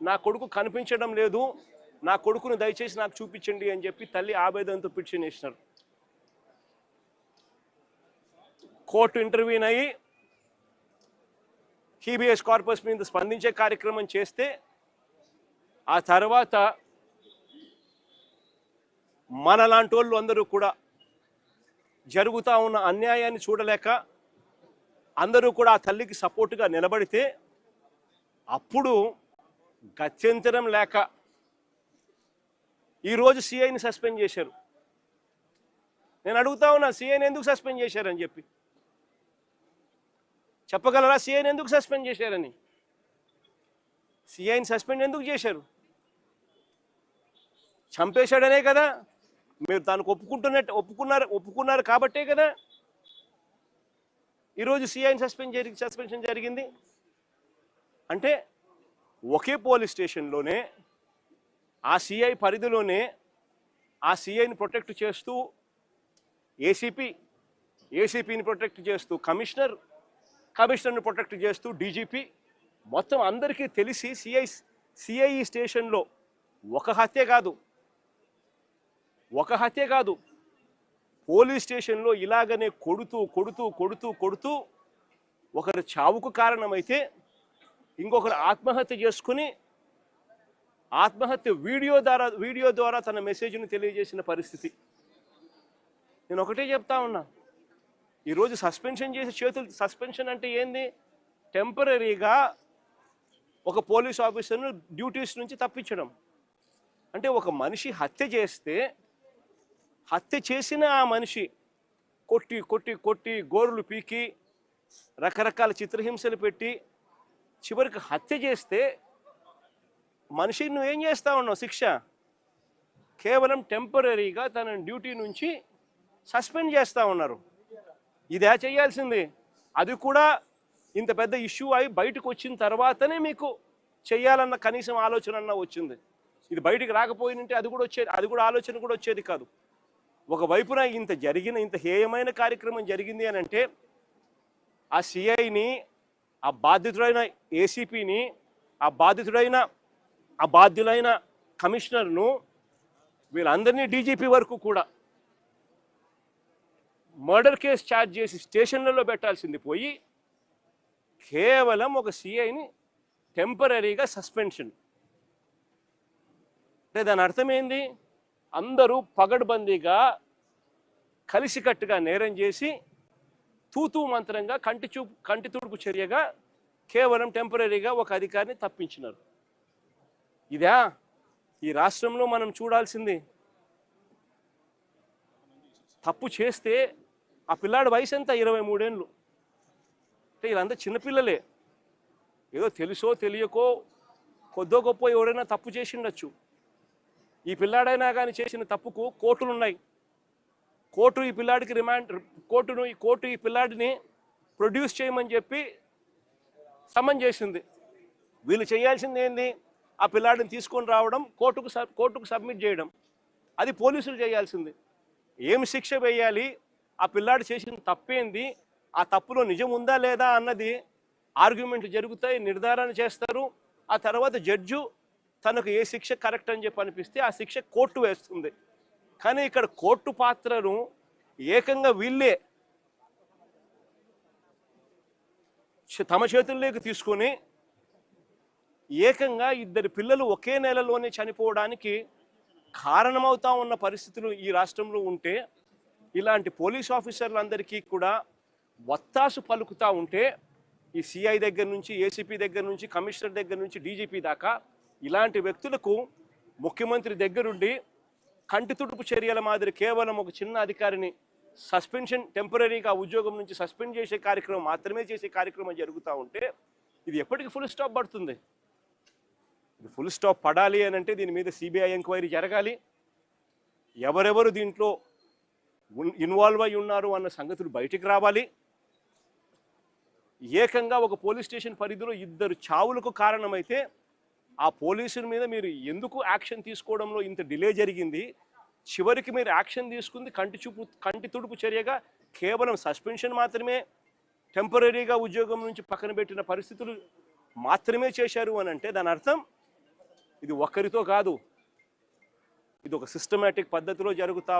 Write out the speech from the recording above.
నా కొడుకు కనిపించడం లేదు, నా కొడుకును దయచేసి నాకు చూపించండి అని చెప్పి తల్లి ఆవేదనతో పిటిషన్ వేసినారు. కోర్టు ఇంటర్వ్యూన్ అయ్యి హీబియస్ కార్పస్ మీద స్పందించే కార్యక్రమం చేస్తే ఆ తర్వాత మనలాంటి వాళ్ళు అందరూ కూడా జరుగుతూ ఉన్న అన్యాయాన్ని చూడలేక అందరూ కూడా ఆ తల్లికి సపోర్టుగా నిలబడితే అప్పుడు గత్యంతరం లేక ఈరోజు సిఐని సస్పెండ్ చేశారు. నేను అడుగుతా ఉన్నా, సిఐని ఎందుకు సస్పెండ్ చేశారని చెప్పి చెప్పగలరా? సిఐని ఎందుకు సస్పెండ్ చేశారని? సిఐని సస్పెండ్ ఎందుకు చేశారు? చంపేశాడనే కదా, మీరు దానికి ఒప్పుకున్నారు కాబట్టే కదా ఈరోజు సిఐని సస్పెన్షన్ జరిగింది. అంటే ఒకే పోలీస్ స్టేషన్లోనే ఆ సిఐ పరిధిలోనే ఆ సిఐని ప్రొటెక్ట్ చేస్తూ ఏసీపీని ప్రొటెక్ట్ చేస్తూ కమిషనర్ని ప్రొటెక్ట్ చేస్తూ డీజీపీ మొత్తం అందరికీ తెలిసి సిఐ స్టేషన్లో ఒక హత్య కాదు పోలీస్ స్టేషన్లో ఇలాగనే కొడుతూ ఒకరు చావుకు కారణమైతే ఇంకొకరు ఆత్మహత్య చేసుకుని వీడియో ద్వారా తన మెసేజ్ను తెలియజేసిన పరిస్థితి. నేను ఒకటే చెప్తా ఉన్నా, ఈరోజు సస్పెన్షన్ అంటే ఏంది? టెంపరీగా ఒక పోలీస్ ఆఫీసర్ను డ్యూటీస్ నుంచి తప్పించడం. అంటే ఒక మనిషి హత్య చేసిన ఆ మనిషి కొట్టి గోరులు పీకి రకరకాల చిత్రహింసలు పెట్టి చివరికి హత్య చేస్తే మనిషిని నువ్వేం చేస్తా ఉన్నావు? శిక్ష కేవలం టెంపరీగా తన డ్యూటీ నుంచి సస్పెండ్ చేస్తూ ఉన్నారు. ఇదే చేయాల్సింది. అది కూడా ఇంత పెద్ద ఇష్యూ అయి బయటకు వచ్చిన తర్వాతనే మీకు చేయాలన్న కనీసం ఆలోచన అన్న వచ్చింది. ఇది బయటికి రాకపోయినంటే అది కూడా ఆలోచన కూడా వచ్చేది కాదు. ఒకవైపున ఇంత హేయమైన కార్యక్రమం జరిగింది అని అంటే ఆ సిఐని, ఆ బాధితుడైన ఏసీపీని, ఆ బాధ్యులైన కమిషనర్ను, వీళ్ళందరినీ డీజీపీ వరకు కూడా మర్డర్ కేసు ఛార్జ్ చేసి స్టేషన్లలో పెట్టాల్సింది పోయి కేవలం ఒక సిఐని టెంపరీగా సస్పెన్షన్. అంటే దాని అర్థం ఏంది? అందరూ పగడ్బందీగా కలిసికట్టుగా నేరం చేసి తూతూ మంత్రంగా కంటి తుడుపు చర్యగా కేవలం టెంపరీగా ఒక అధికారిని తప్పించినారు. ఇదా ఈ రాష్ట్రంలో మనం చూడాల్సింది? తప్పు చేస్తే ఆ పిల్లాడి వయసు ఎంత? 23 ఏళ్ళు. అంటే వీళ్ళంతా చిన్నపిల్లలే. ఏదో తెలుసో తెలియకో కొద్దో గొప్ప ఎవరైనా తప్పు చేసిండొచ్చు. ఈ పిల్లాడైనా కానీ చేసిన తప్పుకు కోర్టులు ఉన్నాయి. కోర్టు ఈ పిల్లాడిని ప్రొడ్యూస్ చేయమని చెప్పి సమన్ చేసింది. వీళ్ళు చేయాల్సింది ఏంది? ఆ పిల్లాడిని తీసుకొని రావడం, కోర్టుకు సబ్మిట్ చేయడం. అది పోలీసులు చేయాల్సింది. ఏం శిక్ష వేయాలి, ఆ పిల్లాడు చేసిన తప్పేంది, ఆ తప్పులో నిజం ఉందా లేదా అన్నది ఆర్గ్యుమెంట్లు జరుగుతాయి, నిర్ధారణ చేస్తారు. ఆ తర్వాత జడ్జు తనకు ఏ శిక్ష కరెక్ట్ అని చెప్పి అనిపిస్తే ఆ శిక్ష కోర్టు వేస్తుంది. కానీ ఇక్కడ కోర్టు పాత్రను ఏకంగా వీళ్ళే తమ చేతుల్లోకి తీసుకొని ఏకంగా 2 పిల్లలు ఒకే నెలలోనే చనిపోవడానికి కారణమవుతా ఉన్న పరిస్థితులు ఈ రాష్ట్రంలో ఉంటే, ఇలాంటి పోలీస్ ఆఫీసర్లందరికీ కూడా వత్తాసు పలుకుతూ ఉంటే, ఈ సిఐ దగ్గర నుంచి, ఏసీపీ దగ్గర నుంచి, కమిషనర్ దగ్గర నుంచి, డీజీపీ దాకా ఇలాంటి వ్యక్తులకు ముఖ్యమంత్రి దగ్గరుండి కంటి తుడుపు చర్యల మాదిరి కేవలం ఒక చిన్న అధికారిని టెంపరీగా ఉద్యోగం నుంచి సస్పెండ్ చేసే కార్యక్రమం మాత్రమే చేసే కార్యక్రమం జరుగుతూ ఉంటే ఇది ఎప్పటికీ ఫుల్ స్టాప్ పడుతుంది? ఇది ఫుల్ స్టాప్ పడాలి అని అంటే దీని మీద సిబిఐ ఎంక్వైరీ జరగాలి. ఎవరెవరు దీంట్లో ఇన్వాల్వ్ అయి ఉన్నారు అన్న సంగతులు బయటికి రావాలి. ఏకంగా ఒక పోలీస్ స్టేషన్ పరిధిలో 2 చావులకు కారణమైతే ఆ పోలీసుల మీద మీరు ఎందుకు యాక్షన్ తీసుకోవడంలో ఇంత డిలే జరిగింది? చివరికి మీరు యాక్షన్ తీసుకుంది కంటి తుడుపు చర్యగా కేవలం సస్పెన్షన్ మాత్రమే, టెంపరీగా ఉద్యోగం నుంచి పక్కన పెట్టిన పరిస్థితులు మాత్రమే చేశారు అని అంటే దాని అర్థం ఇది ఒక్కరితో కాదు, ఇది ఒక సిస్టమేటిక్ పద్ధతిలో జరుగుతూ